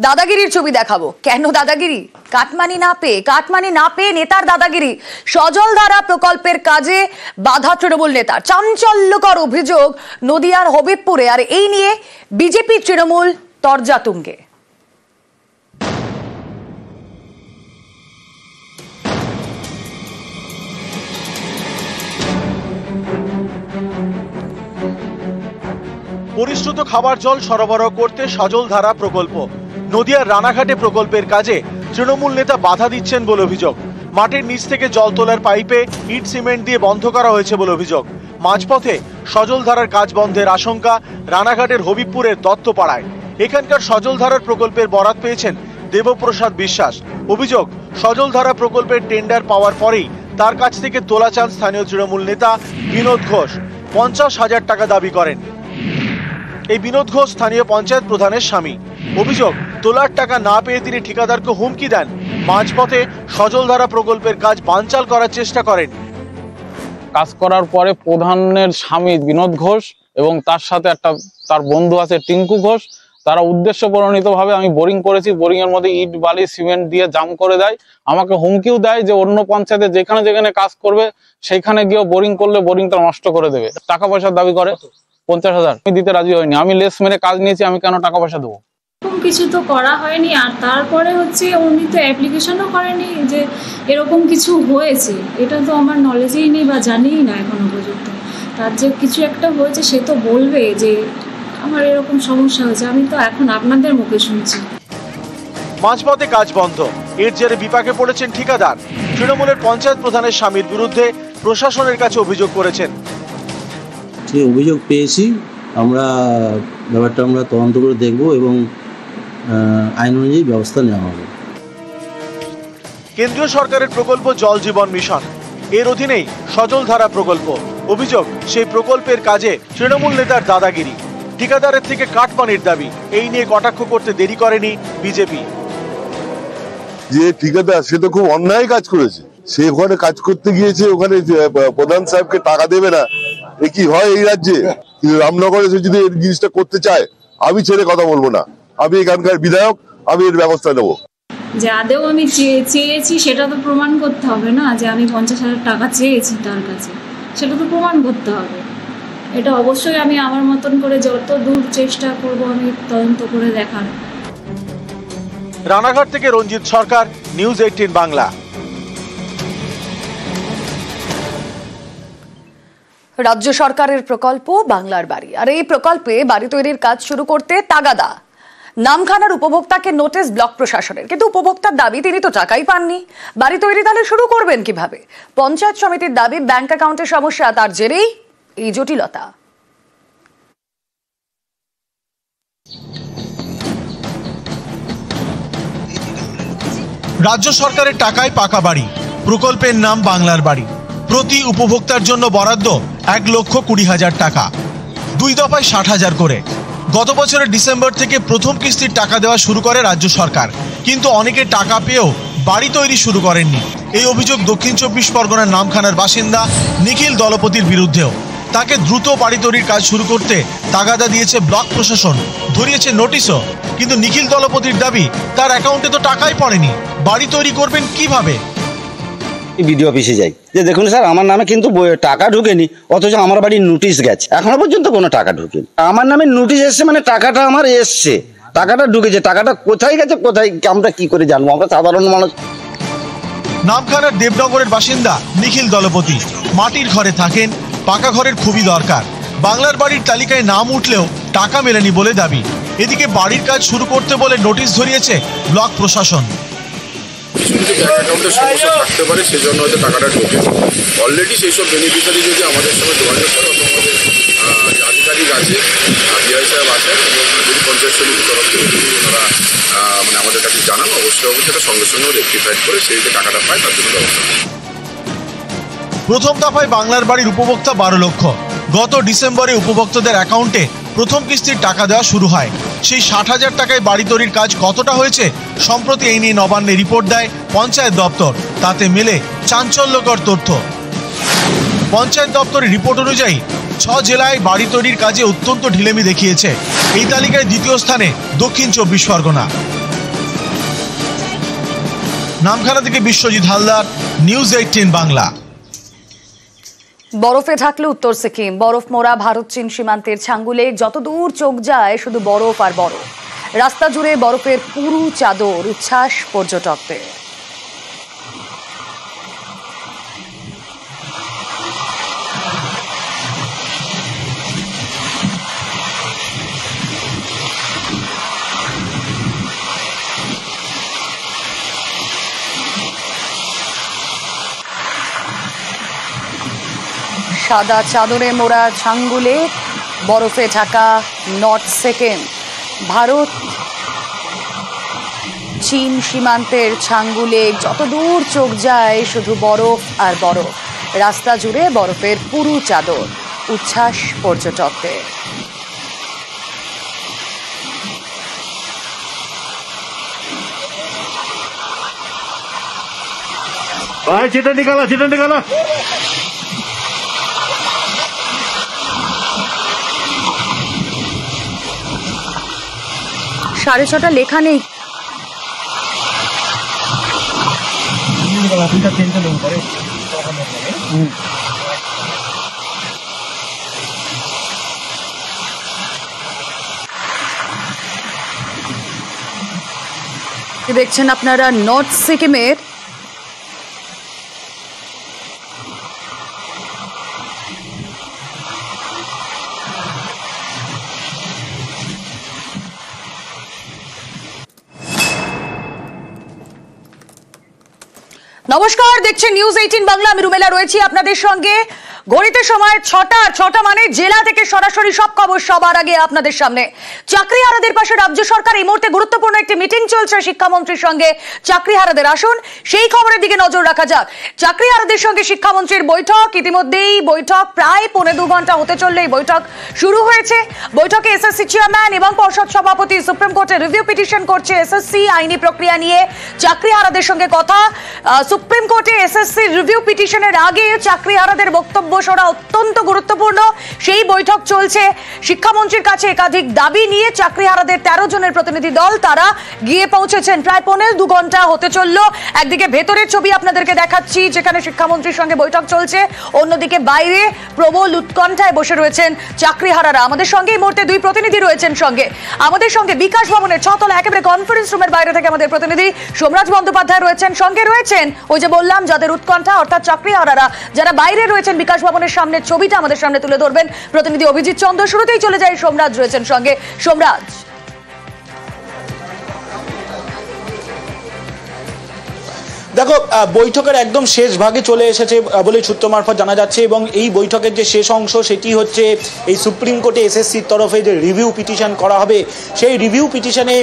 দাদাগিরির ছবি দেখাবো। কেন দাদাগিরি? কাটমানি না পেয়ে নেতার দাদাগিরি। সজলধারা প্রকল্পের কাজে বাধা তৃণমূল নেতার। চাঞ্চল্যকর অভিযোগ নদিয়ার হবিবপুরে, আর এই নিয়ে বিজেপি তৃণমূল তরজা তুঙ্গে। পরিশ্রুত খাবার জল সরবরাহ করতে সজলধারা প্রকল্প। নদিয়ার রানাঘাটে প্রকল্পের কাজে তৃণমূল নেতা বাধা দিচ্ছেন বলে অভিযোগ। মাটির নিচ থেকে জল তোলার পাইপে ইট সিমেন্ট দিয়ে বন্ধ করা হয়েছে বলে অভিযোগ। মাঝপথে সজলধারার কাজ বন্ধের আশঙ্কা রানাঘাটের হবিবপুরের দত্তপাড়ায়। এখানকার সজলধারার প্রকল্পের বরাত পেয়েছেন দেবপ্রসাদ বিশ্বাস। অভিযোগ, সজলধারা প্রকল্পের টেন্ডার পাওয়ার পরেই তার কাছ থেকে তোলা চান স্থানীয় তৃণমূল নেতা বিনোদ ঘোষ। 50,000 টাকা দাবি করেন। এই বিনোদ ঘোষ স্থানীয় পঞ্চায়েত প্রধানের স্বামী। অভিযোগ, তোলার টাকা না পেয়ে তিনি ঠিকাদারকে হুমকি দেন। মাঝপথে সজলধারা প্রকল্পের কাজ বানচাল করার চেষ্টা করেন। কাজ করার পরে প্রধানের স্বামী বিনোদ ঘোষ এবং তার সাথে তার বন্ধু আছে টিঙ্কু ঘোষ, তারা উদ্দেশ্য প্রণোদিতভাবে আমি বোরিং করেছি, বোরিং এর মধ্যে ইট বালি সিমেন্ট দিয়ে জাম করে দেয়। আমাকে হুমকিও দেয় যে অন্য পঞ্চায়েতে যেখানে যেখানে কাজ করবে সেইখানে গিয়ে বোরিং করলে বোরিংটা নষ্ট করে দেবে। টাকা পয়সার দাবি করে 50,000। আমি দিতে রাজি হয়নি। আমি লেস মেরে কাজ নিয়েছি, আমি কেন টাকা পয়সা দেবো? কিছু তো করা হয়নি। আর তারপরে উনি তো অ্যাপ্লিকেশনও করেনি যে এরকম কিছু হয়েছে। এটা তো আমার নলেজেই নেই বা জানিই না এখনো পর্যন্ত। তার যে কিছু একটা হয়েছে সে তো বলবে যে আমার এরকম সমস্যা হয়েছে। আমি তো এখন আপনাদের মুখে শুনছি। মাঝপথে কাজ বন্ধ। এর জেরে বিপাকে পড়েছেন ঠিকাদার। তৃণমূলের পঞ্চায়েত প্রধানের স্বামীর বিরুদ্ধে প্রশাসনের কাছে অভিযোগ করেছেন। যে অভিযোগ পেয়েছি ব্যাপারটা আমরা তদন্ত করে দেখব এবং আইন অনুযায়ী ব্যবস্থা নেওয়া হবে। কেন্দ্রীয় সরকারের প্রকল্প জল জীবন মিশন, এর অধীনেই সজলধারা প্রকল্প। অভিযোগ, সেই প্রকল্পের কাজে তৃণমূল নেতার দাদাগিরি। ঠিকাদারের থেকে কাটমানির দাবি। এই নিয়ে কটাক্ষ করতে দেরি করেনি বিজেপি। যে ঠিকাদার সে তো খুব অন্যায় কাজ করেছে। সে ওখানে কাজ করতে গিয়েছে, ওখানে প্রধান সাহেবকে টাকা দেবে না। এ কি হয় এই রাজ্যে? রামনগরে সে যদি এই জিনিসটা করতে চায়, আমি ছেড়ে কথা বলবো না। আমি এখানকার বিধায়ক, আমি এর ব্যবস্থা নেব। যে আদেও আমি চেয়েছি সেটা তো প্রমাণ করতে হবে না, যে আমি 50,000 টাকা চেয়েছি তার কাছে, সেটা তো প্রমাণ করতে হবে। এটা অবশ্যই আমি আমার মতন করে যত দূর চেষ্টা করব আমি তদন্ত করে দেখার। রানাঘাট থেকে রঞ্জিত সরকার, নিউজ 18 বাংলা। রাজ্য সরকারের প্রকল্প বাংলার বাড়ি, আর এই প্রকল্পে বাড়ি তৈরির কাজ শুরু করতে তাগাদা। নামখানার উপভোক্তাকে নোটিশ ব্লক প্রশাসনের, কিন্তু উপভোক্তার দাবি তিনি তো টাকাই পাননি। বাড়ি তৈরি তাহলে শুরু করবেন কিভাবে? পঞ্চায়েত সমিতির দাবি ব্যাংক অ্যাকাউন্টের সমস্যা, তার জেরেই এই জটিলতা। রাজ্য সরকারের টাকায় পাকা বাড়ি, প্রকল্পের নাম বাংলার বাড়ি। প্রতি উপভোক্তার জন্য বরাদ্দ 1,20,000 টাকা, 2 দফায় 60,000 করে। গত বছরের ডিসেম্বর থেকে প্রথম কিস্তির টাকা দেওয়া শুরু করে রাজ্য সরকার, কিন্তু অনেকে টাকা পেয়েও বাড়ি তৈরি শুরু করেননি। এই অভিযোগ দক্ষিণ 24 পরগনার নামখানার বাসিন্দা নিখিল দলপতির বিরুদ্ধেও। তাকে দ্রুত বাড়ি তৈরির কাজ শুরু করতে তাগাদা দিয়েছে ব্লক প্রশাসন, ধরিয়েছে নোটিশও। কিন্তু নিখিল দলপতির দাবি তার অ্যাকাউন্টে তো টাকাই পড়েনি। বাড়ি তৈরি করবেন কিভাবে? বিডিও অফিসে যাই, যে দেখুন স্যার আমার নামে কিন্তু টাকা ঢুকেনি, অথচ আমার বাড়ির নোটিশ গেছে, এখনো পর্যন্ত কোনো টাকা ঢুকেনি। আমার নামে নোটিশ এসছে মানে টাকাটা আমার এসছে, টাকাটা ঢুকেছে। টাকাটা কোথায় গেছে, কোথায় আমরা কি করে জানবো? আমরা সাধারণ মানুষ। নামখানার দেবনগরের বাসিন্দা নিখিল দলপতি মাটির ঘরে থাকেন, পাকা ঘরের খুবই দরকার। বাংলার বাড়ির তালিকায় নাম উঠলেও টাকা মেলেনি বলে দাবি। এদিকে বাড়ির কাজ শুরু করতে বলে নোটিশ ধরিয়েছে ব্লক প্রশাসন। অ্যাকাউন্টের সমস্যা থাকতে পারে, সেজন্য হয়তো টাকাটা ঢোকে। অলরেডি সেই সব বেনিফিশিয়ারি যদি আমাদের সঙ্গে যোগাযোগ করে, আমাদের আধিকারিক আছে, বিআই সাহেব আছেন, এবং যদি পঞ্চায়েত সমিতির তরফ থেকে যদি ওনারা আমাদের কাছে জানান, অবশ্যই সেটা সঙ্গে সঙ্গে রেকটিফাইড করে সেই যে টাকাটা পায় তার জন্য ব্যবস্থা। প্রথম দফায় বাংলার বাড়ির উপভোক্তা 12 লক্ষ। গত ডিসেম্বরে উপভোক্তাদের অ্যাকাউন্টে প্রথম কিস্তির টাকা দেওয়া শুরু হয়। সেই 60,000 টাকায় বাড়ি তৈরির কাজ কতটা হয়েছে, সম্প্রতি এই নিয়ে নবান্নে রিপোর্ট দেয় পঞ্চায়েত দপ্তর। তাতে মেলে চাঞ্চল্যকর তথ্য। পঞ্চায়েত দপ্তরের রিপোর্ট অনুযায়ী 6 জেলায় বাড়ি তৈরির কাজে অত্যন্ত ঢিলেমি দেখিয়েছে। এই তালিকায় দ্বিতীয় স্থানে দক্ষিণ 24 পরগনা। নামখানা থেকে বিশ্বজিৎ হালদার, নিউজ 18 বাংলা। বরফে ঢাকলো উত্তর সিকিম। বরফ মোড়া ভারত চীন সীমান্তের ছাঙ্গুলে যতদূর চোখ যায় শুধু বরফ আর বরফ। রাস্তা জুড়ে বরফের পুরু চাদর, উচ্ছ্বাস পর্যটকদের। সাদা চাদরে মোড়া ছাঙ্গুলে বরফে ঢাকা নর্থ সিকিম। ভারত চীন সীমান্তের ছাঙ্গুলে যতদূর চোখ যায় শুধু বরফ আর বরফ। রাস্তা জুড়ে বরফের পুরু চাদর, উচ্ছ্বাস পর্যটকদের। সাড়ে ছটা লেখা নেই। দেখছেন আপনারা নর্থ সিকিমের নমস্কার, দেখছেন নিউজ 18 বাংলা। আমি রুমেলা রয়েছি আপনাদের সঙ্গে। ঘড়িতে সময় 6টা মানে জেলা থেকে সরাসরি সব খবর সবার আগে আপনাদের সামনে। চাকরিহারাদের পাশে রাজ্য সরকার। এই মুহূর্তে গুরুত্বপূর্ণ একটি মিটিং চলছে শিক্ষামন্ত্রীর সঙ্গে চাকরিহারাদের। আসুন সেই খবরের দিকে নজর রাখা যাক। চাকরিহারাদের সঙ্গে শিক্ষামন্ত্রীর বৈঠক। ইতিমধ্যেই বৈঠক প্রায় 1.25 ঘন্টা হতে চললে এই বৈঠক শুরু হয়েছে। বৈঠকে এসএসসি চেয়ারম্যান এবং পর্ষদ সভাপতি সুপ্রিম কোর্টে রিভিউ পিটিশন করছে এসএসসি আইনি প্রক্রিয়া নিয়ে। চাকরিহারাদের সঙ্গে কথা। সুপ্রিম কোর্টে এসএসসি রিভিউ পিটিশনের আগে চাকরিহারাদের বক্তব্য শোনা অত্যন্ত গুরুত্বপূর্ণ। সেই বৈঠক চলছে। শিক্ষামন্ত্রীর কাছে একাধিক দাবি নিয়ে চাকরিহারাদের 13 জনের প্রতিনিধি দল তারা গিয়ে পৌঁছেছেন। প্রায় 1.25 ঘন্টা হতে চললো। একদিকে ভেতরের ছবি আপনাদেরকে দেখাচ্ছি যেখানে শিক্ষামন্ত্রীর সঙ্গে বৈঠক চলছে, অন্যদিকে বাইরে প্রবল উৎকণ্ঠায় বসে রয়েছেন চাকরিহারারা। আমাদের সঙ্গে এই মুহূর্তে 2 প্রতিনিধি রয়েছেন সঙ্গে। আমাদের সঙ্গে বিকাশ ভবনের 6 তলা একেবারে কনফারেন্স রুমের বাইরে থেকে আমাদের প্রতিনিধি সোমরাজ বন্দ্যোপাধ্যায় রয়েছেন। সঙ্গে রয়েছেন ওই যে বললাম যাদের উৎকণ্ঠা অর্থাৎ চাকরিহারারা যারা বাইরে রয়েছেন বিকাশ ভবনের সামনে। ছবিটা আমাদের সামনে তুলে ধরবেন প্রতিনিধি অভিজিৎ চন্দ্র। শুরুতেই চলে যায় সোমরাজ রয়েছেন সঙ্গে। সোমরাজ, দেখো বৈঠকের একদম শেষ ভাগে চলে এসেছে বলে সূত্র মারফত জানা যাচ্ছে এবং এই বৈঠকের যে শেষ অংশ সেটি হচ্ছে এই সুপ্রিম কোর্টে এসএসসির তরফে যে রিভিউ পিটিশন করা হবে সেই রিভিউ পিটিশনে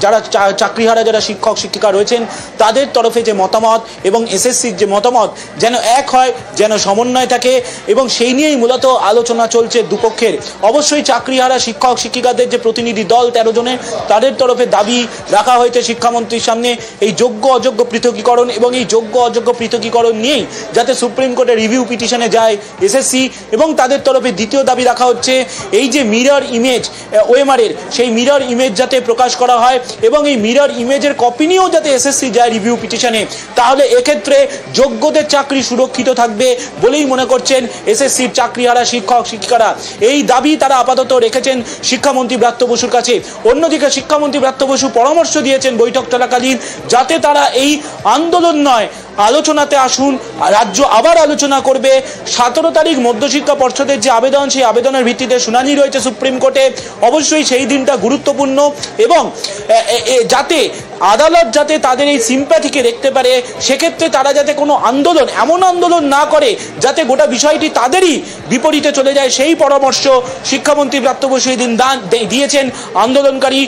যারা চাকরিহারা যারা শিক্ষক শিক্ষিকা রয়েছেন তাদের তরফে যে মতামত এবং এসএসসির যে মতামত যেন এক হয়, যেন সমন্বয় থাকে এবং সেই নিয়েই মূলত আলোচনা চলছে দুপক্ষের। অবশ্যই চাকরিহারা শিক্ষক শিক্ষিকাদের যে প্রতিনিধি দল 13 জনের তাদের তরফে দাবি রাখা হয়েছে শিক্ষামন্ত্রীর সামনে এই যোগ্য অযোগ্য পৃথকীকরণ এবং এই যোগ্য অযোগ্য পৃথকীকরণ নিয়েই যাতে সুপ্রিম কোর্টে রিভিউ পিটিশনে যায় এসএসসি। এবং তাদের তরফে দ্বিতীয় দাবি রাখা হচ্ছে এই যে মিরর ইমেজ ওএমআরের সেই মিরর ইমেজ যাতে প্রকাশ করা হয় এবং এই মিরর ইমেজের কপি নিয়েও যাতে এসএসসি যায় রিভিউ পিটিশনে, তাহলে এক্ষেত্রে যোগ্যদের চাকরি সুরক্ষিত থাকবে বলেই মনে করছেন এসএসসির চাকরিহারা শিক্ষক শিক্ষিকারা। এই দাবি তারা আপাতত রেখেছেন শিক্ষামন্ত্রী ব্রাত্য বসুর কাছে। অন্যদিকে শিক্ষামন্ত্রী ব্রাত্য বসু পরামর্শ দিয়েছেন বৈঠক চলাকালীন যাতে তারা এই আন্দোলন নয় আলোচনাতে আসুন। রাজ্য আবার আলোচনা করবে। 17 তারিখ মধ্যশিক্ষা পর্ষদের যে আবেদন সেই আবেদনের ভিত্তিতে শুনানি রয়েছে সুপ্রিম কোর্টে। অবশ্যই সেই দিনটা গুরুত্বপূর্ণ এবং যাতে আদালত যাতে তাদের এই সিম্প্যাথিকে দেখতে পারে সেক্ষেত্রে তারা যাতে কোনো আন্দোলন এমন আন্দোলন না করে যাতে গোটা বিষয়টি তাদেরই বিপরীতে চলে যায় সেই পরামর্শ শিক্ষামন্ত্রী ব্রাত্য বসু এই দিন দিয়েছেন আন্দোলনকারী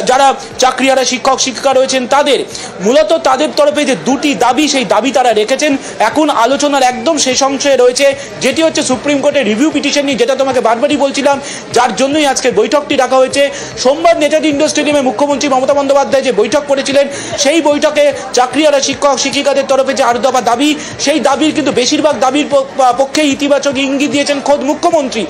যারা চাকরিহারা শিক্ষক শিক্ষিকা রয়েছেন তাদের। মূলত তাদের তরফে যে 2টি দাবি সেই দাবি তারা রেখেছেন। এখন আলোচনার একদম শেষ অংশে রয়েছে যেটি হচ্ছে সুপ্রিম কোর্টের রিভিউ পিটিশন নিয়ে, যেটা তোমাকে বারবারই বলছিলাম যার জন্যই আজকে বৈঠকটি ডাকা হয়েছে। সোমবার নেতাজি ইন্ডোর স্টেডিয়ামে মুখ্যমন্ত্রী মমতা বন্দ্যোপাধ্যায় যে বৈঠক করেছিলেন। সেই বৈঠকে চাকরিহারা শিক্ষক শিক্ষিকাদের তরফে যে 8 দফা দাবি, সেই দাবির কিন্তু বেশিরভাগ দাবির পক্ষে ইতিবাচক ইঙ্গিত দিয়েছেন খোদ মুখ্যমন্ত্রী।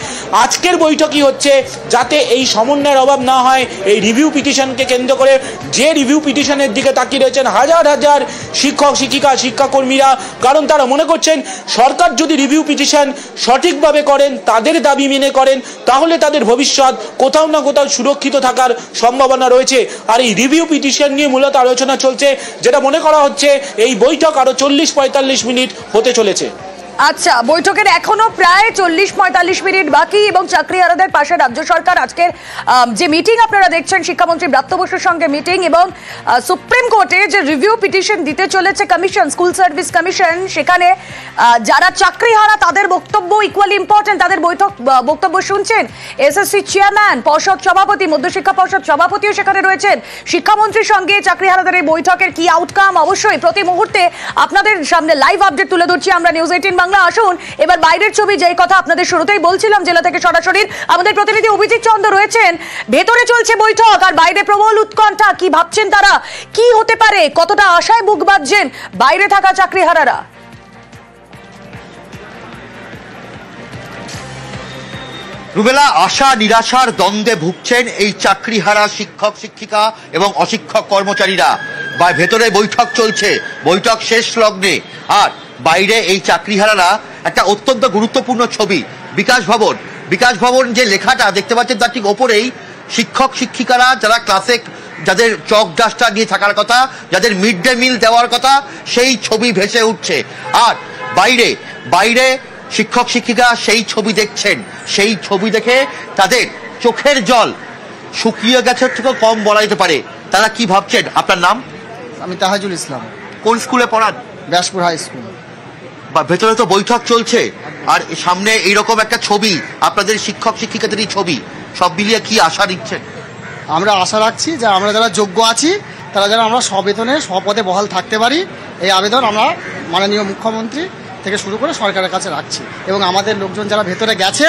আজকের বৈঠকই হচ্ছে যাতে এই সমন্বয়ের অভাব না হয়, এই রিভিউ পিটিশনকে কেন্দ্র করে, যে রিভিউ পিটিশনের দিকে তাকিয়ে রয়েছেন হাজার হাজার শিক্ষক শিক্ষিকা শিক্ষাকর্মীরা, কারণ তারা মনে করছেন সরকার যদি রিভিউ পিটিশন সঠিকভাবে করেন, তাদের দাবি মেনে করেন, তাহলে তাদের ভবিষ্যৎ কোথাও না কোথাও সুরক্ষিত থাকার সম্ভাবনা রয়েছে। আর এই রিভিউ পিটিশন নিয়ে মূলত আলোচনা চলছে, যেটা মনে করা হচ্ছে এই বৈঠক আরো 40-45 মিনিট হতে চলেছে। আচ্ছা, বৈঠকের এখনো প্রায় 40-45 মিনিট বাকি এবং চাকরিহারাদের পাশে রাজ্য সরকার। আজকের যে মিটিং আপনারা দেখছেন শিক্ষামন্ত্রী ব্রাত্য বসুর সঙ্গে মিটিং, এবং সুপ্রিম কোর্টে যে রিভিউ পিটিশন দিতে চলেছে কমিশন, স্কুল সার্ভিস কমিশন, সেখানে যারা চাকরিহারা তাদের বক্তব্য ইকুয়ালি ইম্পর্টেন্ট। তাদের বক্তব্য শুনছেন এসএসসি চেয়ারম্যান, পর্ষদ সভাপতি, মধ্যশিক্ষা পর্ষদ সভাপতিও সেখানে রয়েছেন। শিক্ষামন্ত্রীর সঙ্গে চাকরিহারাদের এই বৈঠকের কি আউটকাম, অবশ্যই প্রতি মুহূর্তে আপনাদের সামনে লাইভ আপডেট তুলে ধরছি আমরা নিউজ 18 বাংলা। আসুন এবার বাইরের ছবি, যেই কথা আপনাদের শুরুতেই বলছিলাম, জেলা থেকে সরাসরি আমাদের প্রতিনিধি অভিজিৎ চন্দ্র রয়েছেন। ভেতরে চলছে বৈঠক আর বাইরে প্রবল উৎকণ্ঠা। কি ভাবছেন তারা, কি হতে পারে, কতটা আশায় বুক বাঁধছেন বাইরে থাকা চাকরিহারারা? রুবেলা, আশা নিরাশার দ্বন্দ্বে ভুগছেন এই চাকরিহারা শিক্ষক শিক্ষিকা এবং অশিক্ষক কর্মচারীরা। বা ভেতরে বৈঠক চলছে, বৈঠক শেষ লগ্নে, আর বাইরে এই চাকরিহারারা একটা অত্যন্ত গুরুত্বপূর্ণ ছবি, বিকাশ ভবন যে লেখাটা দেখতে পাচ্ছেন তার ঠিক ওপরেই শিক্ষক শিক্ষিকারা যারা ক্লাসে, যাদের চক ডাস্টার নিয়ে থাকার কথা, যাদের মিড ডে মিল দেওয়ার কথা, সেই ছবি ভেসে উঠছে। আর বাইরে শিক্ষক শিক্ষিকা সেই ছবি দেখছেন, সেই ছবি দেখে তাদের চোখের জল শুকিয়ে গেছে থেকেও কম বলা যেতে পারে। তারা কি ভাবছেন? আপনার নাম? আমি তাহাজুল ইসলাম। কোন স্কুলে পড়ান? Byaspur high school. বা ভেতরে তো বৈঠক চলছে আর সামনে এইরকম একটা ছবি, আপনাদের শিক্ষক শিক্ষিকাদেরই ছবি, সব মিলিয়ে কি আশা নিচ্ছেন? আমরা আশা রাখছি যে আমরা যারা যোগ্য আছি তারা যেন আমরা সবেতনে সপদে বহাল থাকতে পারি, এই আবেদন আমরা মাননীয় মুখ্যমন্ত্রী থেকে শুরু করে সরকারের কাছে রাখছি। এবং আমাদের লোকজন যারা ভেতরে গেছে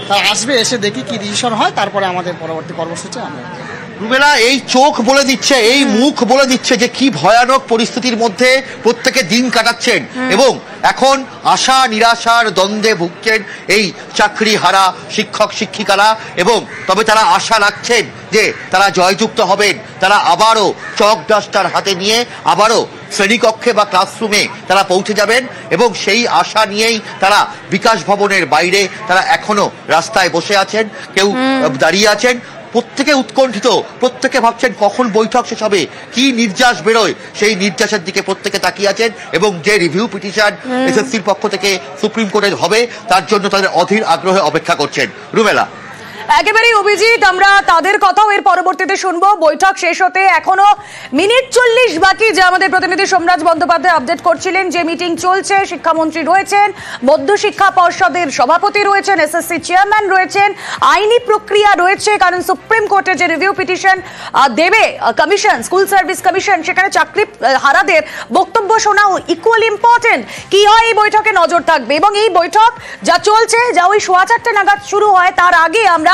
তারা আসবে, এসে দেখি কি ডিসিশন হয়, তারপরে আমাদের পরবর্তী কর্মসূচি আমরা। রুবেলা, এই চোখ বলে দিচ্ছে, এই মুখ বলে দিচ্ছে যে কি ভয়ানক পরিস্থিতির মধ্যে প্রত্যেকে দিন কাটাচ্ছেন এবং এখন আশা নিরাশার দ্বন্দ্বে ভুগছেন এই চাকরিহারা শিক্ষক শিক্ষিকারা। এবং তবে তারা আশা রাখছেন যে তারা জয়যুক্ত হবেন, তারা আবারও চক ডাস্টার হাতে নিয়ে আবারও শ্রেণীকক্ষে বা ক্লাসরুমে তারা পৌঁছে যাবেন। এবং সেই আশা নিয়েই তারা বিকাশ ভবনের বাইরে তারা এখনো রাস্তায় বসে আছেন, কেউ দাঁড়িয়ে আছেন। প্রত্যেকে উৎকণ্ঠিত, প্রত্যেকে ভাবছেন কখন বৈঠক শেষ হবে, কি নির্যাস বেরোয়, সেই নির্যাসের দিকে প্রত্যেকে তাকিয়ে আছেন। এবং যে রিভিউ পিটিশন এসএসসির পক্ষ থেকে সুপ্রিম কোর্টে হবে তার জন্য তাদের অধীর আগ্রহে অপেক্ষা করছেন। রুমেলা, একেবারেই অভিজিৎ, আমরা তাদের কথাও এর পরবর্তীতে শুনবো। বৈঠক শেষ হতে এখনো মিনিট 40 বাকি, যে আমাদের প্রতিনিধি সোমরাজ বন্দ্যোপাধ্যায় আপডেট করছিলেন। যে মিটিং চলছে, শিক্ষামন্ত্রী রয়েছেন, মধ্যশিক্ষা পর্ষদের সভাপতি রয়েছেন, এসএসসি চেয়ারম্যান রয়েছেন, আইনি প্রক্রিয়া রয়েছে, কারণ সুপ্রিম কোর্টে যে রিভিউ পিটিশন দেবে কমিশন, স্কুল সার্ভিস কমিশন, সেখানে চাকরি হারাদের বক্তব্য শোনাও ইকুয়ালি ইম্পর্টেন্ট। কি হয় এই বৈঠকে নজর থাকবে। এবং এই বৈঠক যা চলছে, যা ওই 4:15 নাগাদ শুরু হয়, তার আগে আমরা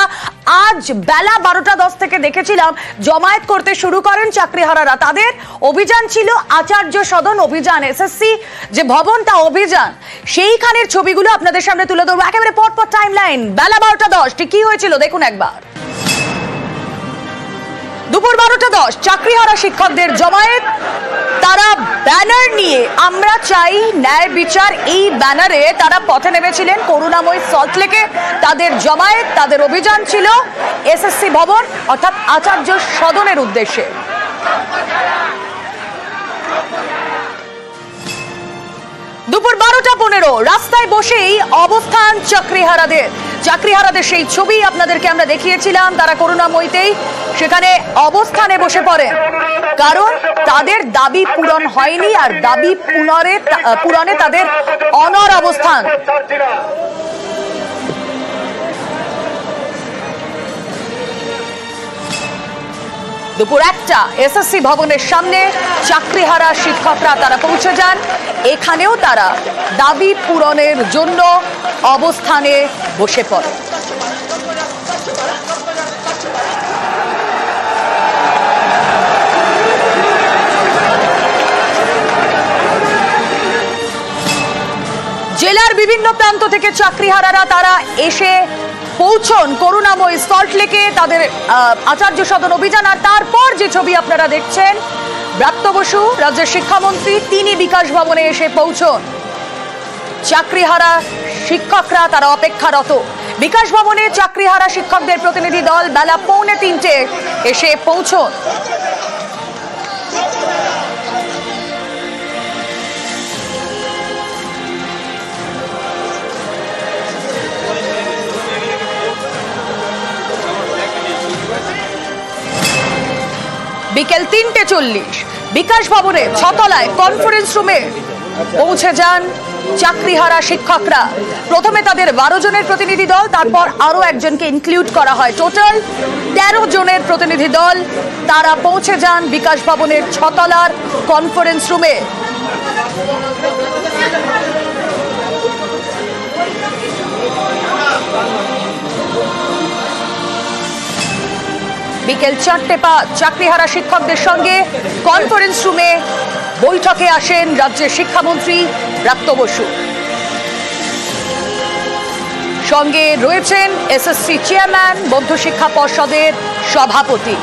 আজ বেলা 12:10 থেকে দেখেছিলাম জমায়েত করতে শুরু করেন চাকরিহারারা। তাদের অভিযান ছিল আচার্য সদন অভিযান, এসএসসি যে ভবন তা অভিযান, সেইখানের ছবিগুলো আপনাদের সামনে তুলে ধরবো একেবারে পরপর টাইম লাইন। বেলা 12:10 ঠিক কি হয়েছিল দেখুন একবার। দুপুর 12:10 চাকরিহারা শিক্ষকদের জমায়েত, তারা ব্যানার নিয়ে আমরা চাই ন্যায় বিচার, এই ব্যানারে তারা পথে নেমেছিলেন করুণাময়ী সল্টলেকে। তাদের জমায়েত, তাদের অভিযান ছিল এসএসসি ভবন অর্থাৎ আচার্য সদনের উদ্দেশ্যে। দুপুর 12:15 রাস্তায় বসেই অবস্থান চাকরিহারাদের সেই ছবি আপনাদেরকে আমরা দেখিয়েছিলাম। তারা করুণাময়ীতেই সেখানে অবস্থানে বসে পড়ে, কারণ তাদের দাবি পূরণ হয়নি আর দাবি পূরণে তাদের অনড় অবস্থান। দুপুর 1টা এসএসসি ভবনের সামনে চাকরিহারা শিক্ষকরা তারা পৌঁছে যান। এখানেও তারা দাবি পূরণের জন্য অবস্থানে বসে পড়ে। প্রান্ত থেকে চাকরিহারারা তারা এসে পৌঁছন করুণাময় সল্টলেকে তাদের আচার্য সদন অভিযান। আর তারপর যে ছবি আপনারা দেখছেন, ব্রাত্য বসু রাজ্যের শিক্ষামন্ত্রী তিনি বিকাশ ভবনে এসে পৌঁছন। চাকরিহারা শিক্ষকরা তারা অপেক্ষারত। বিকাশ ভবনে চাকরিহারা শিক্ষকদের প্রতিনিধি দল বেলা 2:45 এসে পৌঁছন। বিকেল 3:40 বিকাশ ভবনে 6 তলায় কনফারেন্স রুমে পৌঁছে যান চাকরিহারা শিক্ষকরা। প্রথমে তাদের 12 জনের প্রতিনিধি দল, তারপর আরো একজনকে ইনক্লুড করা হয়। টোটাল 13 জনের প্রতিনিধি দল তারা পৌঁছে যান বিকাশ ভবনের 6 তলার কনফারেন্স রুমে। বিকেল 4:05 চাকরিহারা শিক্ষকদের সঙ্গে কনফারেন্স রুমে বৈঠকে আসেন রাজ্যের শিক্ষামন্ত্রী ব্রাত্য বসু। সঙ্গে রয়েছেন এসএসসি চেয়ারম্যান, মধ্যশিক্ষা পর্ষদের সভাপতি।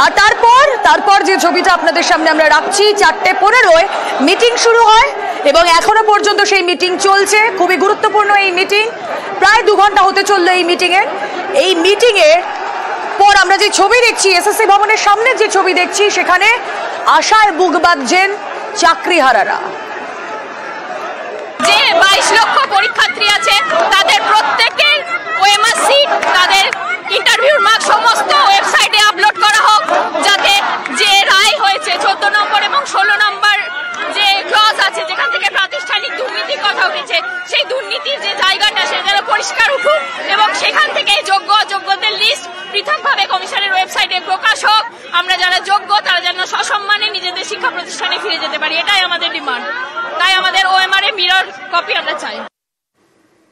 আর তারপর যে ছবিটা আপনাদের সামনে আমরা রাখছি, 4:15 মিটিং শুরু হয় এবং এখনো পর্যন্ত সেই মিটিং চলছে। খুবই গুরুত্বপূর্ণ এই মিটিং, প্রায় 2 ঘন্টা হতে চললো এই মিটিংয়ের। এই মিটিংয়ের পর আমরা যে ছবি দেখছি, এসএসসি ভবনের সামনে যে ছবি দেখছি, সেখানে আশায় বুক বাঁধছেন চাকরিহারারা। যে 22 লক্ষ পরীক্ষার্থী আছে তাদের প্রত্যেকের ওএমআর সিট, তাদের ইন্টারভিউর মার্ক সমস্ত ওয়েবসাইটে আপলোড করা হোক, যাতে যে রায় হয়েছে 14 নম্বর এবং 16 নম্বর যে ক্লজ আছে যেখান থেকে প্রাতিষ্ঠানিক দুর্নীতির কথা উঠেছে, সেই দুর্নীতির যে জায়গাটা সে যেন পরিষ্কার উঠুক এবং সেখান থেকে যোগ্য অযোগ্যদের লিস্ট পৃথকভাবে কমিশনের ওয়েবসাইটে প্রকাশ হোক। আমরা যারা যোগ্য তারা যেন সসম্মানে নিজেদের শিক্ষা প্রতিষ্ঠানে ফিরে যেতে পারি, এটাই আমাদের ডিমান্ড। তাই আমাদের ওএমআর এ মিরর কপি আমরা চাই।